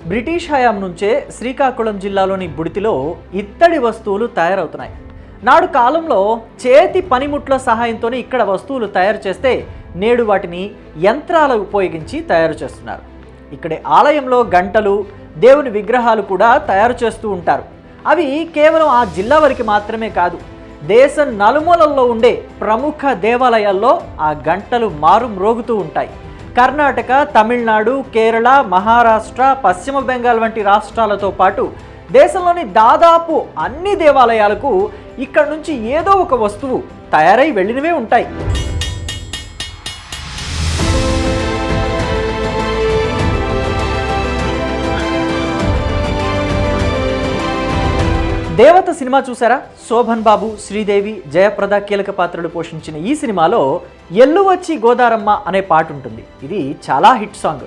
British హయాం నుంచే శ్రీకాకుళం జిల్లాలోని బుడితిలో ఇత్తడి వస్తువులు తయారవుతున్నాయి. నాడు కాలంలో చేతి పనిముట్ల సహాయంతోనే ఇక్కడ వస్తువులు తయారు చేస్తే నేడు వాటిని యంత్రాలు ఉపయోగించి తయారు చేస్తున్నారు. ఇక్కడే ఆలయంలో గంటలు, దేవుని విగ్రహాలు కూడా తయారు చేస్తూ ఉంటారు. అవి కేవలం ఆ జిల్లా వరకు మాత్రమే కాదు, దేశం నలుమూలల్లో ఉండే ప్రముఖ దేవాలయాల్లో ఆ గంటలు మారుమ్రోగుతూ ఉంటాయి. కర్ణాటక, తమిళనాడు, కేరళ, మహారాష్ట్ర, పశ్చిమ బెంగాల్ వంటి రాష్ట్రాలతో పాటు దేశంలోని దాదాపు అన్ని దేవాలయాలకు ఇక్కడ నుంచి ఏదో ఒక వస్తువు తయారై వెళ్ళినవే ఉంటాయి. దేవత సినిమా చూసారా? శోభన్ బాబు, శ్రీదేవి, జయప్రద కీలక పాత్రలు పోషించిన ఈ సినిమాలో ఎల్లు వచ్చి గోదారమ్మ అనే పాట ఉంటుంది. ఇది చాలా హిట్ సాంగ్.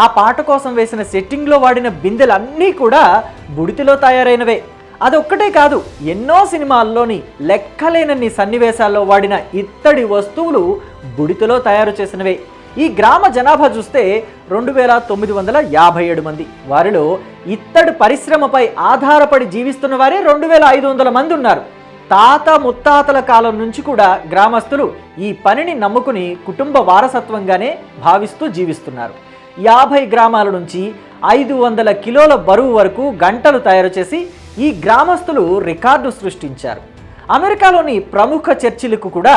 ఆ పాట కోసం వేసిన సెట్టింగ్లో వాడిన బిందెలన్నీ కూడా బుడితిలో తయారైనవే. అదొక్కటే కాదు, ఎన్నో సినిమాల్లోని లెక్కలేనన్ని సన్నివేశాల్లో వాడిన ఇత్తడి వస్తువులు బుడితిలో తయారు చేసినవే. ఈ గ్రామ జనాభా చూస్తే 2957 మంది. వారిలో ఇత్తడి పరిశ్రమపై ఆధారపడి జీవిస్తున్న వారే 2500 మంది ఉన్నారు. తాత ముత్తాతల కాలం నుంచి కూడా గ్రామస్తులు ఈ పనిని నమ్ముకుని కుటుంబ వారసత్వంగానే భావిస్తూ జీవిస్తున్నారు. 50 గ్రామాల నుంచి 500 కిలోల బరువు వరకు గంటలు తయారు చేసి ఈ గ్రామస్తులు రికార్డు సృష్టించారు. అమెరికాలోని ప్రముఖ చర్చిలకు కూడా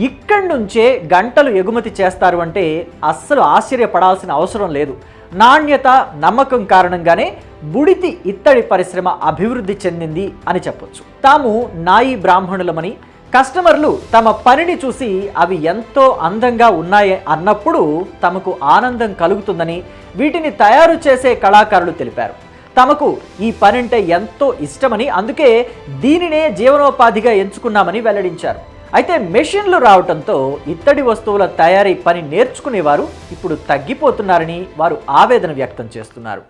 ఇక్కడి నుంచే గంటలు ఎగుమతి చేస్తారు అంటే అస్సలు ఆశ్చర్యపడాల్సిన అవసరం లేదు. నాణ్యత, నమ్మకం కారణంగానే బుడితి ఇత్తడి పరిశ్రమ అభివృద్ధి చెందింది అని చెప్పొచ్చు. తాము నాయి బ్రాహ్మణులమని, కస్టమర్లు తమ పనిని చూసి అవి ఎంతో అందంగా ఉన్నాయి అన్నప్పుడు తమకు ఆనందం కలుగుతుందని వీటిని తయారు చేసే కళాకారులు తెలిపారు. తమకు ఈ పనంటే ఎంతో ఇష్టమని, అందుకే దీనినే జీవనోపాధిగా ఎంచుకున్నామని వెల్లడించారు. అయితే మెషిన్లు రావడంతో ఇత్తడి వస్తువుల తయారీ పని నేర్చుకునేవారు ఇప్పుడు తగ్గిపోతున్నారని వారు ఆవేదన వ్యక్తం చేస్తున్నారు.